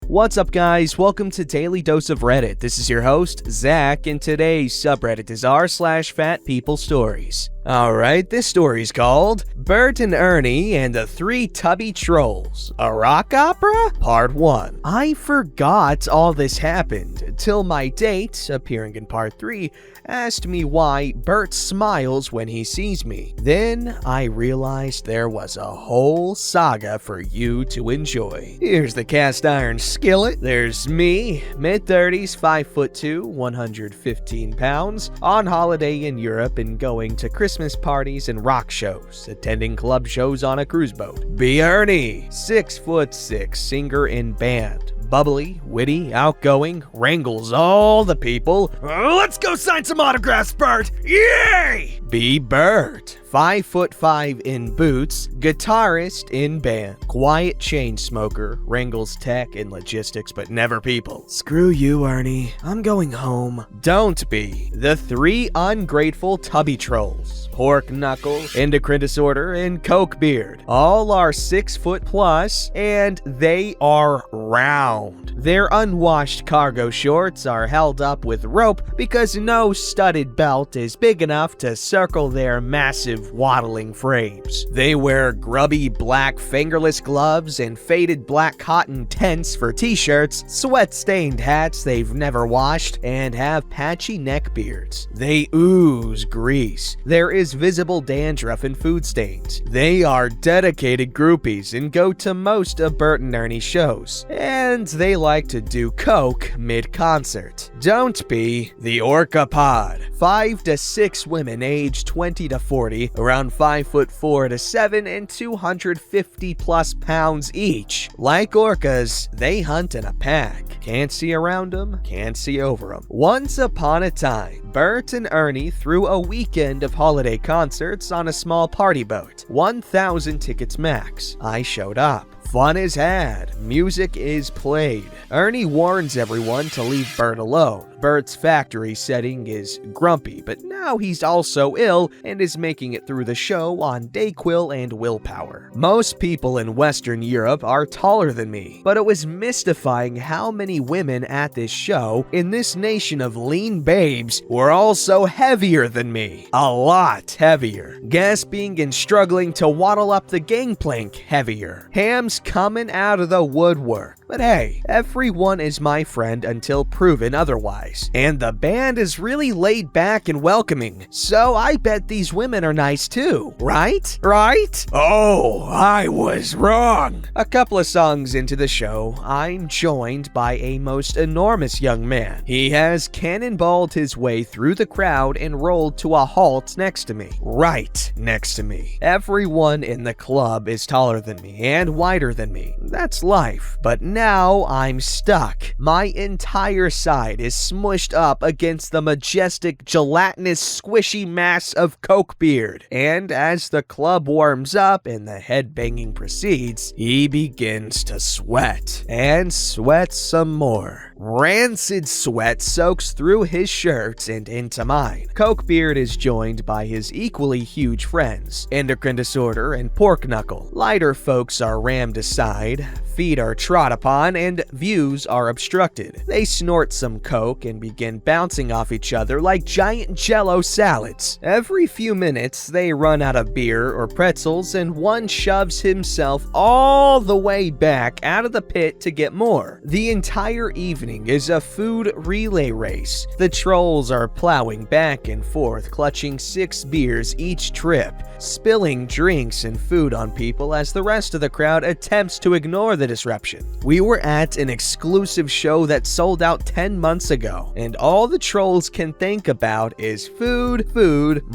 What's up, guys? Welcome to Daily Dose of Reddit. This is your host, Zach, and today's subreddit is r/FatPeopleStories. Alright, this story's called Burt and Ernie and the Three Tubby Trolls, a rock opera? Part 1. I forgot all this happened till my date, appearing in Part 3, asked me why Burt smiles when he sees me. Then I realized there was a whole saga for you to enjoy. Here's the cast iron skillet. There's me, mid-30s, 5'2", 115 pounds, on holiday in Europe and going to Christmas parties and rock shows, attending club shows on a cruise boat. B. Ernie, 6'6", singer in band. Bubbly, witty, outgoing, wrangles all the people. Let's go sign some autographs, Burt! Yay! B. Burt, 5'5" in boots, guitarist in band, quiet chain smoker, wrangles tech and logistics but never people. Screw you, Ernie. I'm going home. Don't be. The Three Ungrateful Tubby Trolls. Pork Knuckle, Endocrine Disorder, and Coke Beard. All are 6 foot plus, and they are round. Their unwashed cargo shorts are held up with rope because no studded belt is big enough to circle their massive waddling frames. They wear grubby black fingerless gloves and faded black cotton tents for t-shirts, sweat-stained hats they've never washed, and have patchy neck beards. They ooze grease. There is visible dandruff and food stains. They are dedicated groupies and go to most of Burt and Ernie shows, and they like to do coke mid-concert. Don't be the Orca Pod. 5 to 6 women aged 20 to 40, around 5'4" to 7", and 250 plus pounds each. Like orcas, they hunt in a pack. Can't see around them, can't see over them. Once upon a time, Burt and Ernie threw a weekend of holiday concerts on a small party boat. 1,000 tickets max. I showed up. Fun is had. Music is played. Ernie warns everyone to leave Burt alone. Burt's factory setting is grumpy, but now he's also ill and is making it through the show on Dayquil and willpower. Most people in Western Europe are taller than me, but it was mystifying how many women at this show in this nation of lean babes were also heavier than me. A lot heavier. Gasping and struggling to waddle up the gangplank heavier. Hams coming out of the woodwork. But hey, everyone is my friend until proven otherwise. And the band is really laid back and welcoming, so I bet these women are nice too, right? Right? Oh, I was wrong. A couple of songs into the show, I'm joined by a most enormous young man. He has cannonballed his way through the crowd and rolled to a halt next to me. Right next to me. Everyone in the club is taller than me and wider than me. That's life. But now I'm stuck. My entire side is smushed up against the majestic, gelatinous, squishy mass of Coke Beard. And as the club warms up and the headbanging proceeds, he begins to sweat. And sweat some more. Rancid sweat soaks through his shirt and into mine. Coke Beard is joined by his equally huge friends, Endocrine Disorder and Pork Knuckle. Lighter folks are rammed aside, feet are trod upon, and views are obstructed. They snort some coke and begin bouncing off each other like giant jello salads. Every few minutes, they run out of beer or pretzels, and one shoves himself all the way back out of the pit to get more. The entire evening is a food relay race. The trolls are plowing back and forth, clutching 6 beers each trip, spilling drinks and food on people as the rest of the crowd attempts to ignore the disruption. We were at an exclusive show that sold out 10 months ago, and all the trolls can think about is food,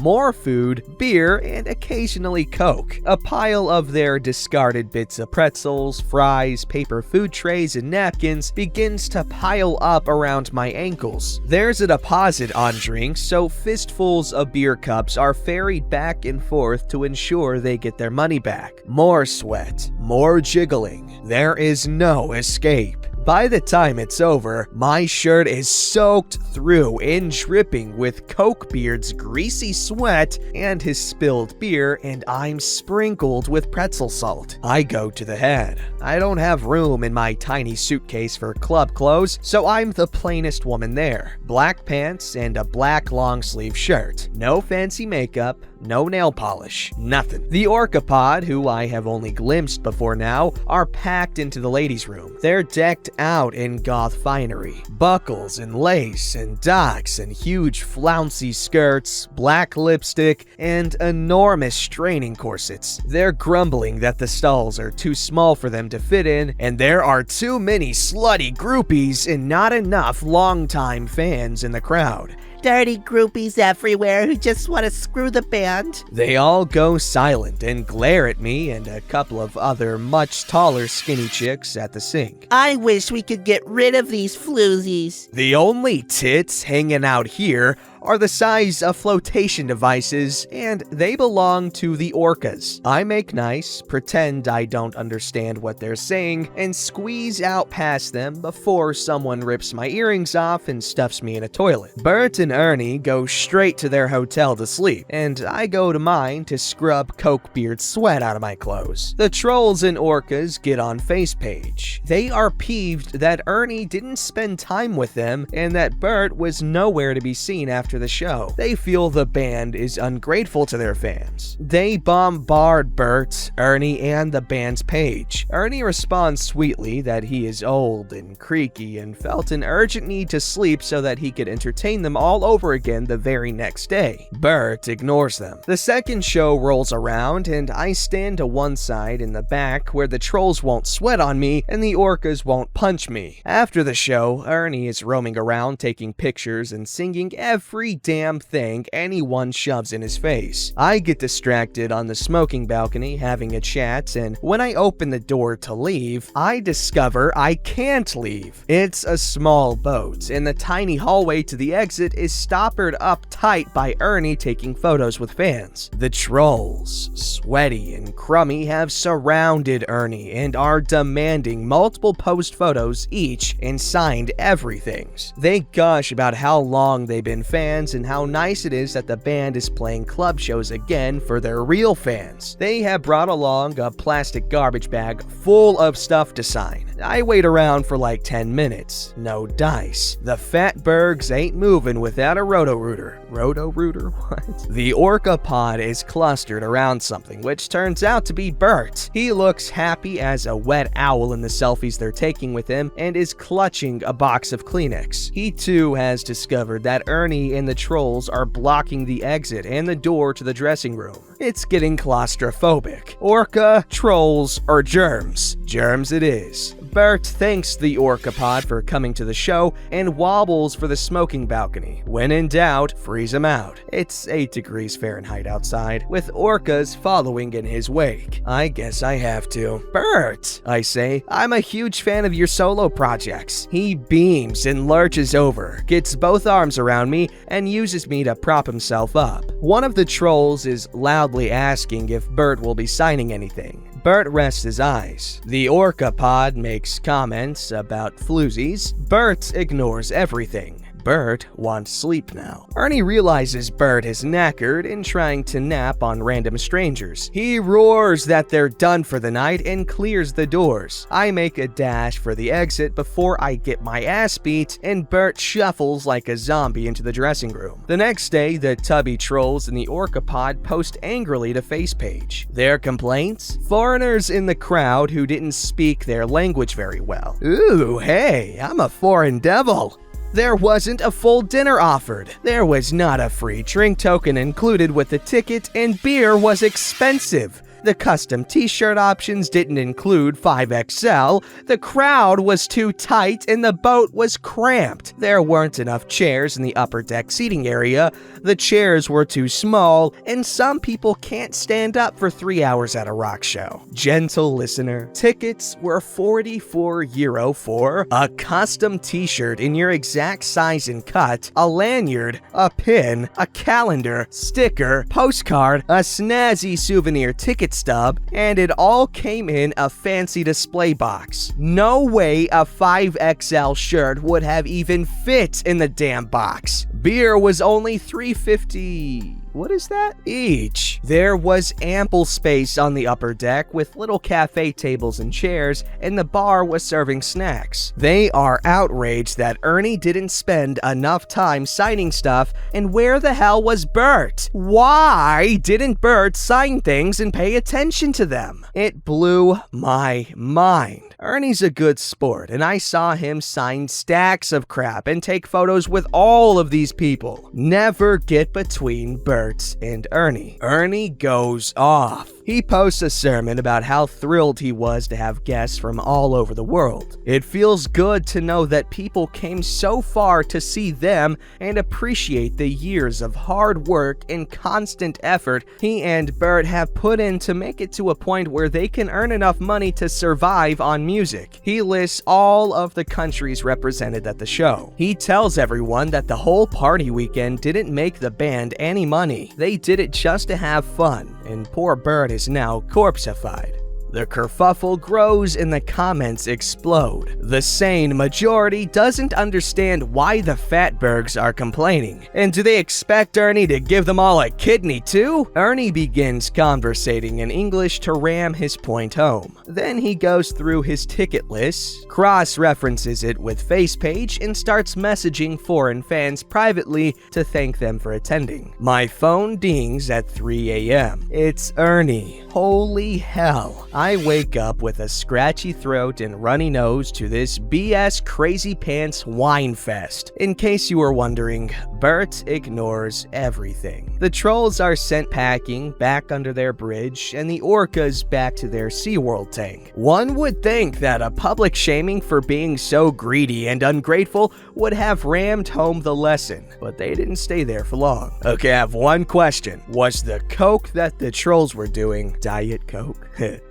more food, beer, and occasionally Coke. A pile of their discarded bits of pretzels, fries, paper food trays, and napkins begins to pile up around my ankles. There's a deposit on drinks, so fistfuls of beer cups are ferried back and forth to ensure they get their money back. More sweat, more jiggling. There is no escape. By the time it's over, my shirt is soaked through and dripping with Coke Beard's greasy sweat and his spilled beer, and I'm sprinkled with pretzel salt. I go to the head. I don't have room in my tiny suitcase for club clothes, so I'm the plainest woman there. Black pants and a black long-sleeve shirt. No fancy makeup, no nail polish, nothing. The Orcapod, who I have only glimpsed before now, are packed into the ladies' room. They're decked out in goth finery. Buckles and lace and docks and huge flouncy skirts, black lipstick, and enormous training corsets. They're grumbling that the stalls are too small for them to fit in, and there are too many slutty groupies and not enough longtime fans in the crowd. Dirty groupies everywhere who just want to screw the band. They all go silent and glare at me and a couple of other much taller skinny chicks at the sink. I wish we could get rid of these floozies. The only tits hanging out here are the size of flotation devices, and they belong to the orcas. I make nice, pretend I don't understand what they're saying, and squeeze out past them before someone rips my earrings off and stuffs me in a toilet. Burt and Ernie go straight to their hotel to sleep, and I go to mine to scrub Coke Beard sweat out of my clothes. The trolls and orcas get on FacePage. They are peeved that Ernie didn't spend time with them and that Burt was nowhere to be seen after the show. They feel the band is ungrateful to their fans. They bombard Burt, Ernie, and the band's page. Ernie responds sweetly that he is old and creaky and felt an urgent need to sleep so that he could entertain them all over again the very next day. Burt ignores them. The second show rolls around and I stand to one side in the back where the trolls won't sweat on me and the orcas won't punch me. After the show, Ernie is roaming around taking pictures and singing every damn thing anyone shoves in his face. I get distracted on the smoking balcony having a chat, and when I open the door to leave, I discover I can't leave. It's a small boat, and the tiny hallway to the exit is stoppered up tight by Ernie taking photos with fans. The trolls, Sweaty and Crummy, have surrounded Ernie and are demanding multiple post photos each and signed everythings. They gush about how long they've been fans and how nice it is that the band is playing club shows again for their real fans. They have brought along a plastic garbage bag full of stuff to sign. I wait around for like 10 minutes. No dice. The Fatbergs ain't moving without a Roto-Rooter. Roto-Rooter? What? The Orcapod is clustered around something, which turns out to be Burt. He looks happy as a wet owl in the selfies they're taking with him and is clutching a box of Kleenex. He too has discovered that Ernie and the trolls are blocking the exit and the door to the dressing room. It's getting claustrophobic. Orca, trolls, or germs? Germs it is. Burt thanks the Orcapod for coming to the show and wobbles for the smoking balcony. When in doubt, freeze him out. It's 8 degrees Fahrenheit outside, with orcas following in his wake. I guess I have to. Burt, I say, I'm a huge fan of your solo projects. He beams and lurches over, gets both arms around me, and uses me to prop himself up. One of the trolls is loudly asking if Burt will be signing anything. Burt rests his eyes. The Orcapod makes comments about floozies. Burt ignores everything. Burt wants sleep now. Ernie realizes Burt is knackered and trying to nap on random strangers. He roars that they're done for the night and clears the doors. I make a dash for the exit before I get my ass beat, and Burt shuffles like a zombie into the dressing room. The next day, the tubby trolls in the Orcapod post angrily to FacePage. Their complaints? Foreigners in the crowd who didn't speak their language very well. Ooh, hey, I'm a foreign devil. There wasn't a full dinner offered. There was not a free drink token included with the ticket, and beer was expensive. The custom t-shirt options didn't include 5XL, the crowd was too tight, and the boat was cramped. There weren't enough chairs in the upper deck seating area, the chairs were too small, and some people can't stand up for 3 hours at a rock show. Gentle listener, tickets were €44 for a custom t-shirt in your exact size and cut, a lanyard, a pin, a calendar, sticker, postcard, a snazzy souvenir ticket ticket stub, and it all came in a fancy display box. No way a 5XL shirt would have even fit in the damn box. Beer was only $3.50. What is that? Each. There was ample space on the upper deck with little cafe tables and chairs, and the bar was serving snacks. They are outraged that Ernie didn't spend enough time signing stuff, and where the hell was Burt? Why didn't Burt sign things and pay attention to them? It blew my mind. Ernie's a good sport, and I saw him sign stacks of crap and take photos with all of these people. Never get between Burt and Ernie. Ernie goes off. He posts a sermon about how thrilled he was to have guests from all over the world. It feels good to know that people came so far to see them and appreciate the years of hard work and constant effort he and Burt have put in to make it to a point where they can earn enough money to survive on music. He lists all of the countries represented at the show. He tells everyone that the whole party weekend didn't make the band any money. They did it just to have fun, and poor Burt is now corpseified. The kerfuffle grows and the comments explode. The sane majority doesn't understand why the fatbergs are complaining. And do they expect Ernie to give them all a kidney too? Ernie begins conversating in English to ram his point home. Then he goes through his ticket list, cross-references it with FacePage, and starts messaging foreign fans privately to thank them for attending. My phone dings at 3 a.m. It's Ernie. Holy hell. I wake up with a scratchy throat and runny nose to this BS crazy pants wine fest. In case you were wondering, Burt ignores everything. The trolls are sent packing back under their bridge, and the orcas back to their SeaWorld tank. One would think that a public shaming for being so greedy and ungrateful would have rammed home the lesson, but they didn't stay there for long. Okay, I have one question. Was the Coke that the trolls were doing Diet Coke?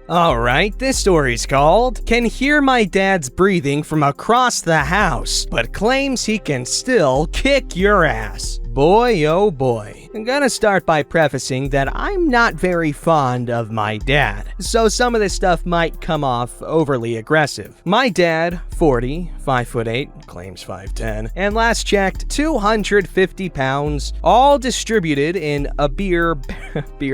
Alright, this story's called Can Hear My Dad's Breathing from Across the House, but Claims He Can Still Kick Your Ass. Boy, oh boy. I'm gonna start by prefacing that I'm not very fond of my dad, so some of this stuff might come off overly aggressive. My dad, 40, 5'8", claims 5'10", and last checked 250 pounds, all distributed in a beer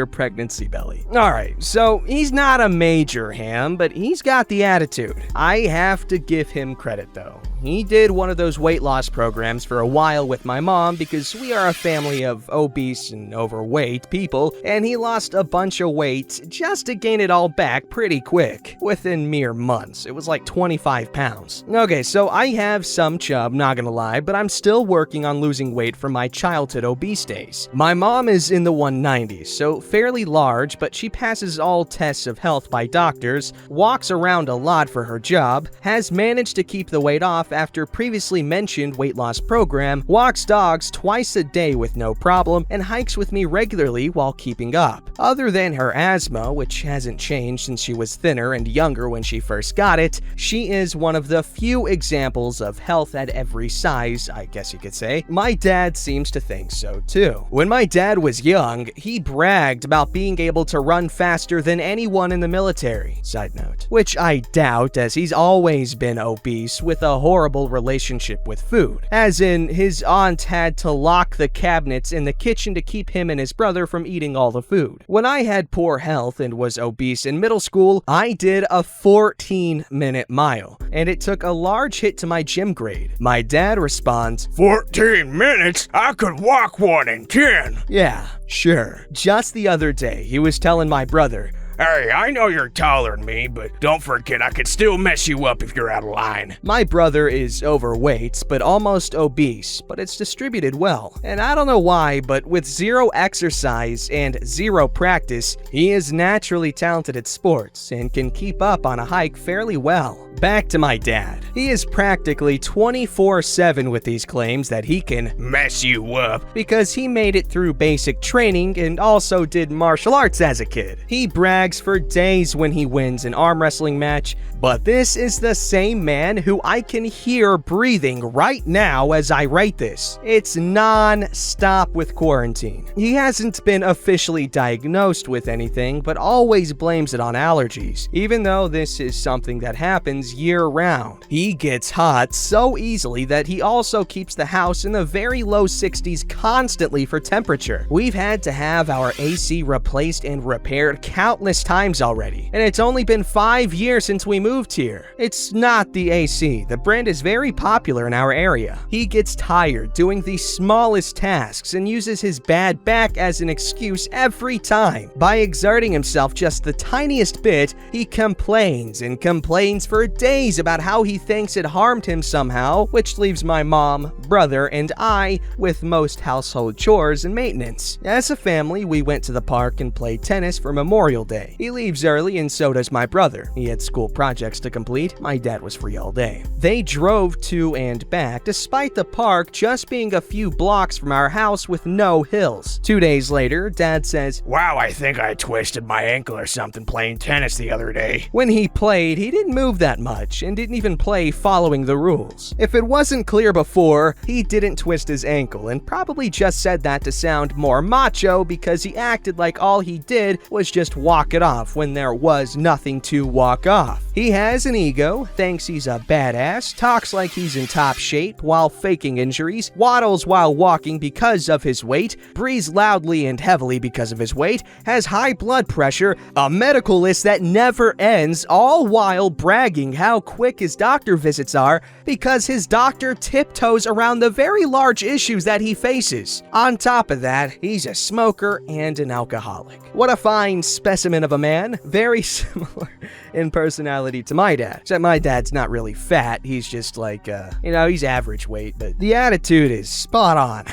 pregnancy belly. Alright, so he's not a major ham, but he's got the attitude. I have to give him credit though. He did one of those weight loss programs for a while with my mom because we are a family of obese and overweight people, and he lost a bunch of weight just to gain it all back pretty quick, within mere months. It was like 25 pounds. Okay, so I have some chub, not gonna lie, but I'm still working on losing weight from my childhood obese days. My mom is in the 190s, so fairly large, but she passes all tests of health by doctors, walks around a lot for her job, has managed to keep the weight off after previously mentioned weight loss program, walks dogs twice a day with no problem, and hikes with me regularly while keeping up. Other than her asthma, which hasn't changed since she was thinner and younger when she first got it, she is one of the few examples of health at every size, I guess you could say. My dad seems to think so too. When my dad was young, he bragged about being able to run faster than anyone in the military. Side note. Which I doubt, as he's always been obese with a horrible relationship with food. As in, his aunt had to lock the cabinets in the kitchen to keep him and his brother from eating all the food. When I had poor health and was obese in middle school, I did a 14-minute mile, and it took a large hit to my gym grade. My dad responds, 14 minutes? I could walk 1 in 10. Yeah, sure. Just the other day, he was telling my brother, Hey, I know you're taller than me, but don't forget I could still mess you up if you're out of line. My brother is overweight, but almost obese, but it's distributed well. And I don't know why, but with zero exercise and zero practice, he is naturally talented at sports and can keep up on a hike fairly well. Back to my dad. He is practically 24/7 with these claims that he can mess you up because he made it through basic training and also did martial arts as a kid. He brags brags for days when he wins an arm wrestling match, but this is the same man who I can hear breathing right now as I write this. It's non-stop with quarantine. He hasn't been officially diagnosed with anything, but always blames it on allergies, even though this is something that happens year-round. He gets hot so easily that he also keeps the house in the very low 60s constantly for temperature. We've had to have our AC replaced and repaired countless times already, and it's only been 5 years since we moved here. It's not the AC. The brand is very popular in our area. He gets tired doing the smallest tasks and uses his bad back as an excuse every time. By exerting himself just the tiniest bit, he complains and complains for days about how he thinks it harmed him somehow, which leaves my mom, brother, and I with most household chores and maintenance. As a family, we went to the park and played tennis for Memorial Day. He leaves early and so does my brother. He had school projects to complete. My dad was free all day. They drove to and back despite the park just being a few blocks from our house with no hills. 2 days later, Dad says, "Wow, I think I twisted my ankle or something playing tennis the other day." when he played, he didn't move that much and didn't even play following the rules. If it wasn't clear before, he didn't twist his ankle and probably just said that to sound more macho because he acted like all he did was just walk it off when there was nothing to walk off. He has an ego, thinks he's a badass, talks like he's in top shape while faking injuries, waddles while walking because of his weight, breathes loudly and heavily because of his weight, has high blood pressure, a medical list that never ends, all while bragging how quick his doctor visits are because his doctor tiptoes around the very large issues that he faces. On top of that, he's a smoker and an alcoholic. What a fine specimen of a man, very similar in personality to my dad. Except my dad's not really fat, he's just like, he's average weight, but the attitude is spot on.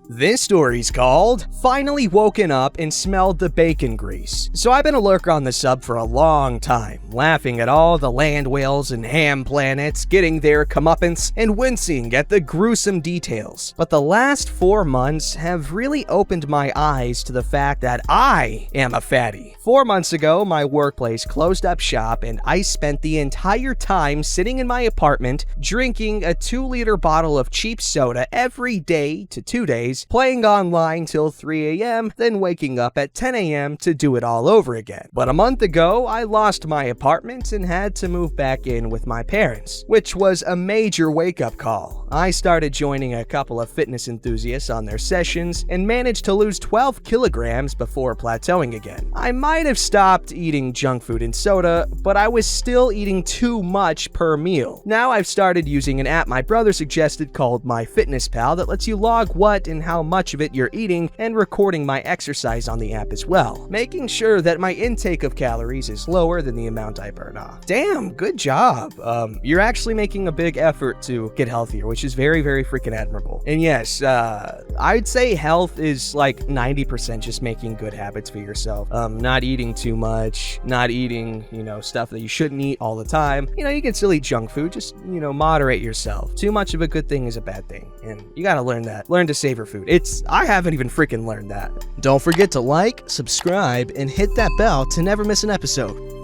This story's called Finally Woken Up and Smelled the Bacon Grease. So I've been a lurker on the sub for a long time, laughing at all the land whales and ham planets getting their comeuppance and wincing at the gruesome details. But the last 4 months have really opened my eyes to the fact that I am a fatty. 4 months ago, my workplace closed up shop and I spent the entire time sitting in my apartment drinking a 2-liter bottle of cheap soda every day to 2 days, playing online till 3 a.m., then waking up at 10 a.m. to do it all over again. But a month ago, I lost my apartment and had to move back in with my parents, which was a major wake-up call. I started joining a couple of fitness enthusiasts on their sessions and managed to lose 12 kilograms before plateauing again. I might have stopped eating junk food and soda, but I was still eating too much per meal. Now I've started using an app my brother suggested called MyFitnessPal that lets you log what and how much of it you're eating and recording my exercise on the app as well, making sure that my intake of calories is lower than the amount I burn off. Damn, good job. You're actually making a big effort to get healthier, which is very, very freaking admirable. And yes, I'd say health is like 90% just making good habits for yourself. Not eating too much, not eating, stuff that you shouldn't eat all the time. You can still eat junk food, just, moderate yourself. Too much of a good thing is a bad thing, and you gotta learn that. Learn to savor food. I haven't even freaking learned that. Don't forget to like, subscribe, and hit that bell to never miss an episode.